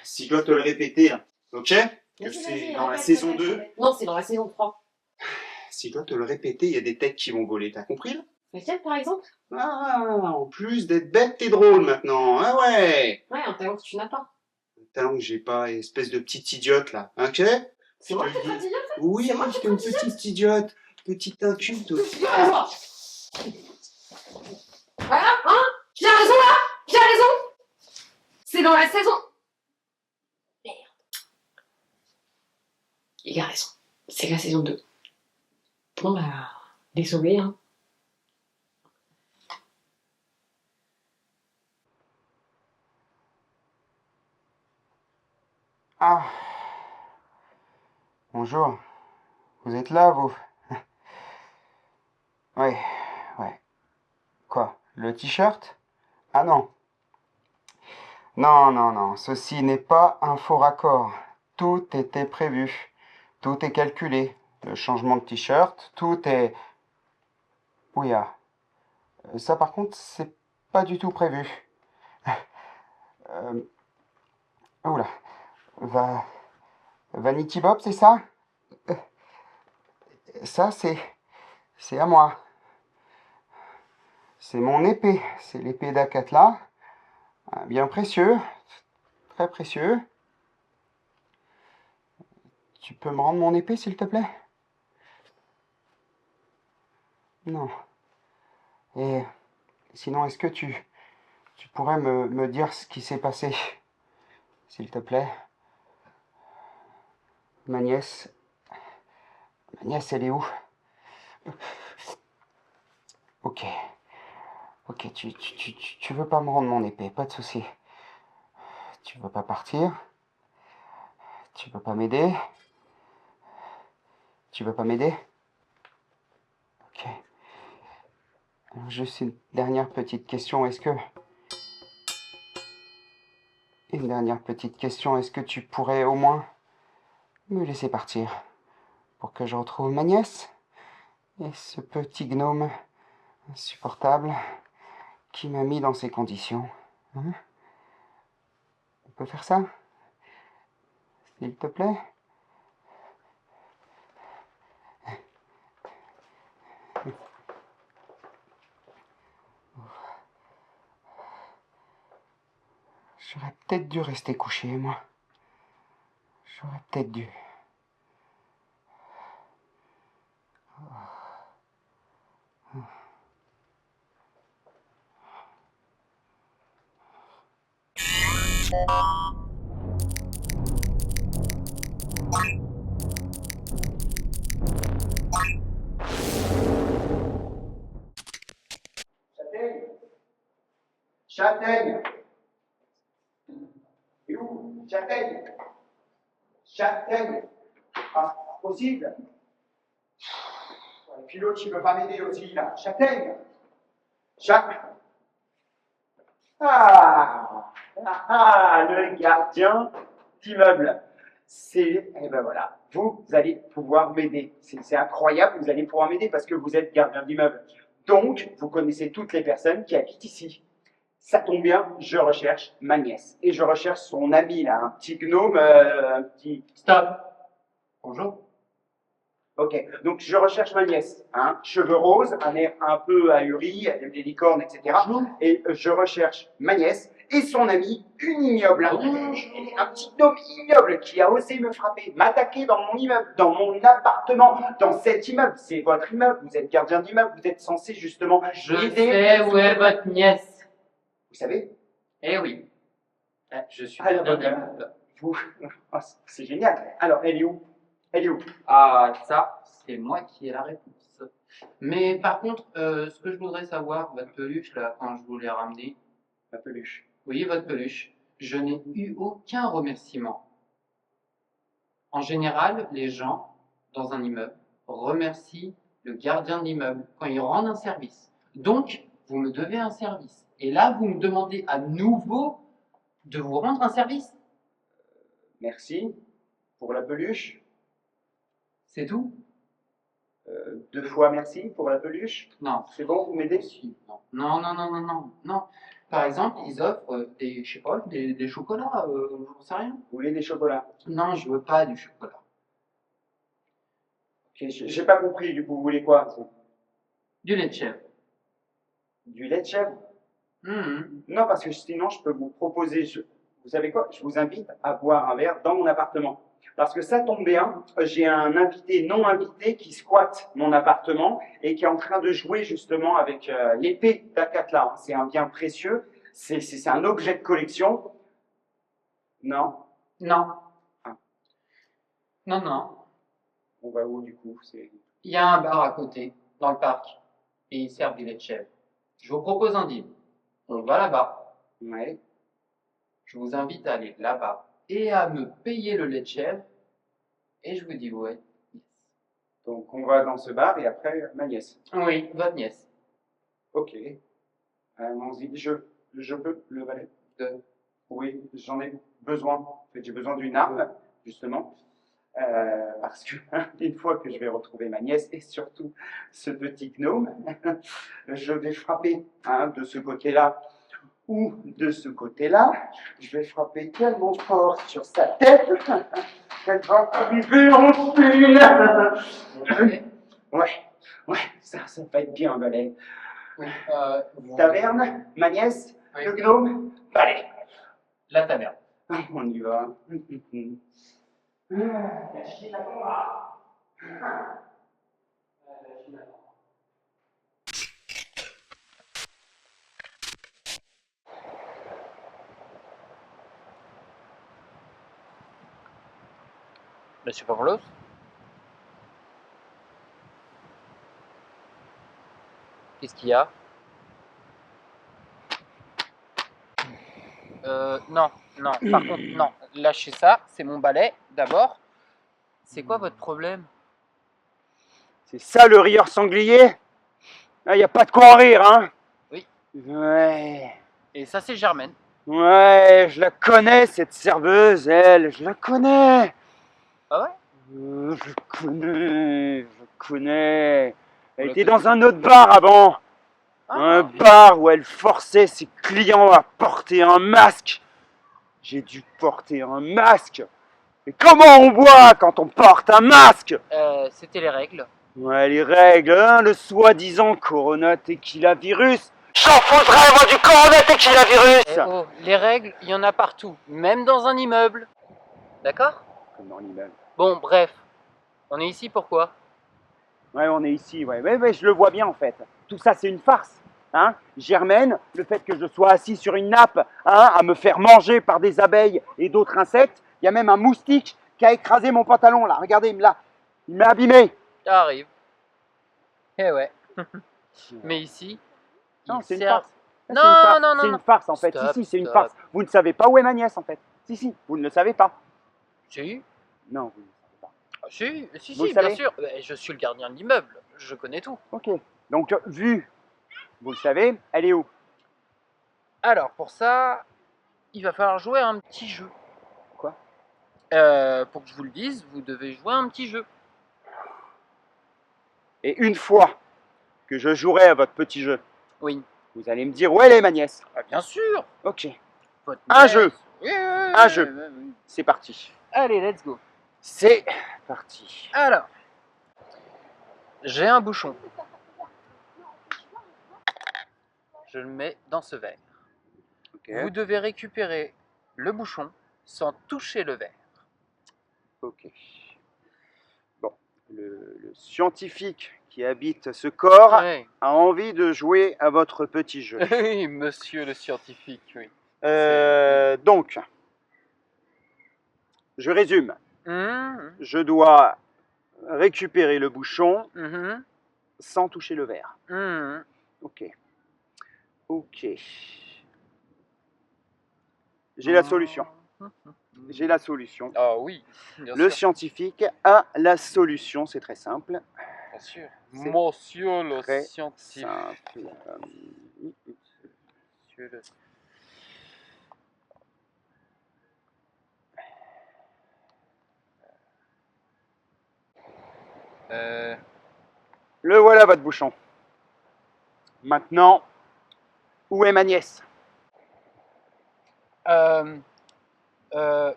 Si je dois te le répéter, hein, ok? Que Vas-y, c'est vas-y, dans la répète, saison répète, 2. répète. Non, c'est dans la saison 3. Si je dois te le répéter, il y a des têtes qui vont voler, t'as compris là? Laquelle, par exemple? Ah, en plus d'être bête, t'es drôle maintenant, ah ouais! Ouais, un talent que tu n'as pas. Un talent que j'ai pas, espèce de petite idiote là, ok? C'est Je te moi le qui te traite dis. d'idiote? Oui, C'est moi qui j'étais te une traite d'idiote? petite idiote, petite inculte aussi. Voilà, hein? Qui a raison là? Qui a raison? C'est dans la saison. Merde. Il a raison. C'est la saison 2. Bon bah, désolé, hein. Ah, bonjour. Vous êtes là, vous? Ouais, ouais. Quoi? Le t-shirt? Ah non. Non, non, non. Ceci n'est pas un faux raccord. Tout était prévu. Tout est calculé. Le changement de t-shirt, tout est... Oui, ah. Ça, par contre, c'est pas du tout prévu. Euh... Oula. Va... Vanity Bob, c'est ça? Ça, c'est à moi. C'est mon épée. C'est l'épée d'Akatla. Bien précieux. Très précieux. Tu peux me rendre mon épée, s'il te plaît? Non. Et sinon, est-ce que tu pourrais me dire ce qui s'est passé, s'il te plaît? Ma nièce... Ma nièce, elle est où? Ok. Ok, tu veux pas me rendre mon épée, pas de souci. Tu veux pas partir? Tu veux pas m'aider? Tu veux pas m'aider? Ok. Alors, juste une dernière petite question, est-ce que... Une dernière petite question, est-ce que tu pourrais au moins me laisser partir pour que je retrouve ma nièce et ce petit gnome insupportable qui m'a mis dans ces conditions? Hein? On peut faire ça? S'il te plaît? J'aurais peut-être dû rester couché, moi. J'aurais peut-être dû. Châtaigne! Châtaigne! Et où? Châtaigne! Châtaigne! Ah, c'est pas possible! Et puis l'autre, il veut pas m'aider aussi, là. Châtaigne! Ah! Le gardien d'immeuble. Eh ben voilà, vous allez pouvoir m'aider. C'est incroyable, vous allez pouvoir m'aider parce que vous êtes gardien d'immeuble. Donc, vous connaissez toutes les personnes qui habitent ici. Ça tombe bien, je recherche ma nièce. Et je recherche son ami, là, un petit gnome, un petit... Stop. Bonjour. Ok, donc je recherche ma nièce. Hein, cheveux roses, un air un peu ahuri, elle aime les licornes, etc. Bonjour. Et je recherche ma nièce et son ami, une ignoble. Un petit gnome ignoble qui a osé me frapper, m'attaquer dans mon immeuble, dans mon appartement, dans cet immeuble. C'est votre immeuble, vous êtes gardien d'immeuble, vous êtes censé justement Je aider... sais où est votre nièce. Vous savez? Eh oui. Je suis Alors, gardien d'immeuble. vous... Oh, c'est génial. Alors, elle est où? Elle est où? Ah, ça, c'est moi qui ai la réponse. Mais par contre, ce que je voudrais savoir, votre peluche, là, quand je vous l'ai ramenée, La peluche. oui, votre peluche, je n'ai eu aucun remerciement. En général, les gens, dans un immeuble, remercient le gardien de l'immeuble quand il rend un service. Donc, vous me devez un service. Et là, vous me demandez à nouveau de vous rendre un service. Merci pour la peluche. C'est tout? 2 fois merci pour la peluche. Non. C'est bon, vous m'aidez? Si, non, non, non, non, non, non, non. Par exemple, ils offrent des, je sais pas, des chocolats, j'en sais rien. Vous voulez des chocolats? Non, je veux pas du chocolat. Ok, j'ai pas compris, du coup, vous voulez quoi? Du lait de chèvre. Du lait de chèvre? Mhm. Non, parce que sinon, je peux vous proposer, vous savez quoi? Je vous invite à boire un verre dans mon appartement. Parce que ça tombe bien, j'ai un invité non invité qui squatte mon appartement et qui est en train de jouer justement avec l'épée d'Akatla. C'est un bien précieux, c'est un objet de collection. Non? Non. Ah. Non, non. On va où du coup? Il y a un bar à côté, dans le parc, et ils servent du lait de chèvre. Je vous propose un deal. On va là-bas. Ouais. Je vous invite à aller là-bas et à me payer le lait de chèvre. Et je vous dis ouais. Yes. Donc on va dans ce bar et après ma nièce. Oui, votre nièce. Ok. Allons-y. Je peux le valet? Oui, j'en ai besoin. En fait, j'ai besoin d'une arme, justement. Parce que une fois que je vais retrouver ma nièce et surtout ce petit gnome, je vais frapper de ce côté-là ou de ce côté-là. Je vais frapper tellement fort sur sa tête qu'elle va arriver en file. Ouais, ça va être bien, valet. Oui, Taverne, ma nièce, Oui. le gnome, valet. La taverne. On y va. Monsieur Pavlos? Qu'est-ce qu'il y a? Non, non, par contre, non. Lâchez ça, c'est mon balai, d'abord. C'est quoi votre problème? C'est ça le rieur sanglier? Il n'y a pas de quoi en rire, hein? Oui. Ouais. Et ça, c'est Germaine. Ouais, je la connais, cette serveuse, elle. Je la connais. Ah ouais? Je connais. Elle Ouais, était qu'est-ce dans que un autre bar avant. Un Ah, bar où elle forçait ses clients à porter un masque. J'ai dû porter un masque. Mais comment on boit quand on porte un masque? c'était les règles. Ouais, les règles, hein, le soi-disant Corona Tequila Virus. J'en foutrais, moi, du Corona Tequila Virus! Eh oh, les règles, il y en a partout, même dans un immeuble. D'accord? Comme dans l'immeuble. Bon, bref. On est ici pourquoi? Ouais, on est ici, ouais. Ouais, je le vois bien, en fait. Tout ça, c'est une farce. Hein? Germaine, le fait que je sois assis sur une nappe, hein, à me faire manger par des abeilles et d'autres insectes. Il y a même un moustique qui a écrasé mon pantalon, là. Regardez, il m'a abîmé. Ça arrive. Eh ouais. Mais ici, Non, ils c'est une servent... farce. Non, C'est une farce. non, non, C'est non. une farce, en fait. Stop, Si, c'est une stop. farce. Vous ne savez pas où est ma nièce, en fait. Si, vous ne le savez pas. Si, Non, vous ne le savez pas. si, Vous le bien savez? sûr. Je suis le gardien de l'immeuble. Je connais tout. Ok. Donc, vu, vous le savez, elle est où? Alors, pour ça, il va falloir jouer à un petit jeu. Quoi? Pour que je vous le dise, vous devez jouer à un petit jeu. Et une fois que je jouerai à votre petit jeu, Oui. vous allez me dire où elle est, ma nièce. Ah, bien sûr. Ok. Votre Un nièce. jeu. Oui, Un jeu. oui. C'est parti. Allez, let's go. C'est parti. Alors, j'ai un bouchon. Je le mets dans ce verre. Ok. Vous devez récupérer le bouchon sans toucher le verre. Ok. Bon, le scientifique qui habite ce corps Ouais. a envie de jouer à votre petit jeu. Oui, monsieur le scientifique, oui. Donc, je résume. Mhm, Je dois récupérer le bouchon mhm, sans toucher le verre. mhm. Ok. Ok. J'ai la solution. J'ai la solution. Ah oui, bien Le sûr. scientifique a la solution, c'est très simple. Bien sûr. C'est Monsieur le très scientifique. Simple. Monsieur le... Le voilà votre bouchon. Maintenant, où est ma nièce?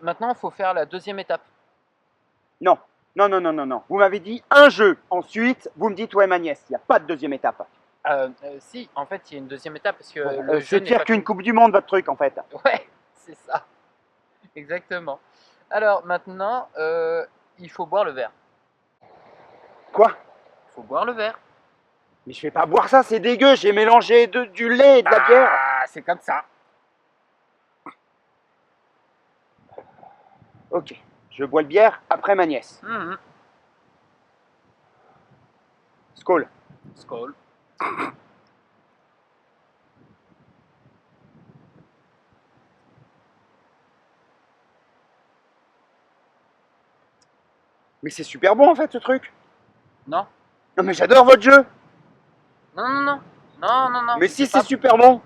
Maintenant, il faut faire la deuxième étape. Non, non, non, non, non, non. Vous m'avez dit un jeu. Ensuite, vous me dites où est ma nièce. Il n'y a pas de deuxième étape. Si, en fait, il y a une deuxième étape parce que le jeu C'est n'est pire pas qu'une fini. Coupe du Monde, votre truc, en fait. Ouais, c'est ça. Exactement. Alors maintenant, il faut boire le verre. Quoi? Il faut boire le verre. Mais je vais pas boire ça, c'est dégueu. J'ai mélangé du lait et de la bière. Ah, c'est comme ça. Ok, je bois le bière après ma nièce. Mhm. Skål. Skål. Mais c'est super bon en fait ce truc. Non, Non mais j'adore votre jeu. non, non, non, non, non, non. Mais si pas- c'est super bon.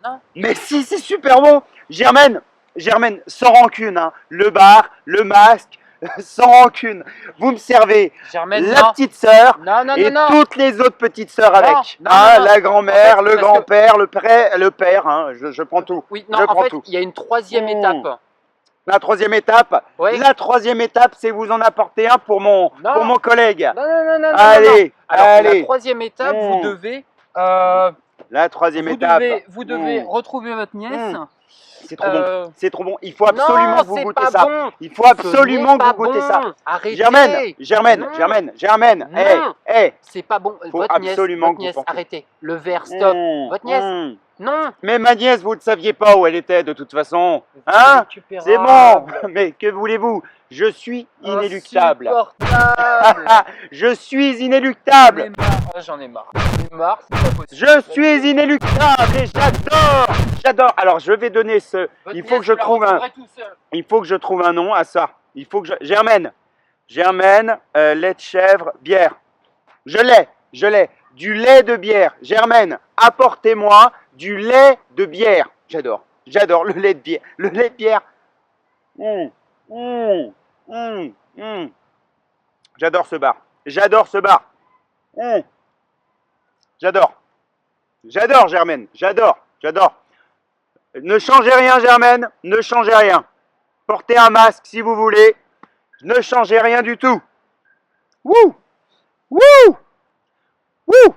Non. Mais si c'est super bon. Germaine, Germaine, sans rancune, hein. Le bar, le masque, sans rancune. Vous me servez Germaine, la non. petite sœur Non, non, et non, non. toutes les autres petites sœurs Non, avec. non, Hein, non, non. la grand-mère, En fait, le parce que- grand-père, le père, hein, je prends tout. Oui, Je non, en prends fait, tout. il y a une troisième Mmh. étape. La troisième étape, Oui. la troisième étape, c'est vous en apporter un pour Non. mon collègue. Non, non, non, non, non, Allez, non. Alors, allez. la troisième étape, vous Mmh. devez, La troisième étape. vous devez Mmh. retrouver votre nièce. C'est trop bon. Euh, C'est trop bon. Il faut absolument non, que vous c'est goûtez pas ça. bon. Il faut absolument Ce que n'est vous goûtez pas ça. bon. Arrêtez. Germaine, Non. Germaine. Hé, Non. hé. C'est pas bon. Faut Votre nièce, absolument votre que vous nièce, pensiez. arrêtez. Le verre, stop. Votre nièce. Non. Mais ma nièce, vous ne saviez pas où elle était de toute façon. C'est Hein? récupérable. C'est bon. Mais que voulez-vous? Je suis inéluctable. Insupportable. Je suis J'en ai inéluctable. marre. J'en ai marre. J'en ai marre. C'est pas possible. Je suis inéluctable et j'adore. J'adore. Alors je vais donner ce. Votre Il faut que nièce, je vous la trouve un. retrouverez tout seul. Il faut que je trouve un nom à ça. Il faut que je. Germaine, lait de chèvre, bière. Je l'ai. Du lait de bière. Germaine, apportez-moi du lait de bière. J'adore le lait de bière. Le lait de bière. Mmh, mmh, mmh, mmh. J'adore ce bar. Mmh. J'adore Germaine. J'adore. Ne changez rien Germaine, ne changez rien. Portez un masque si vous voulez. Ne changez rien du tout. Wouh! Wouh! Wouh!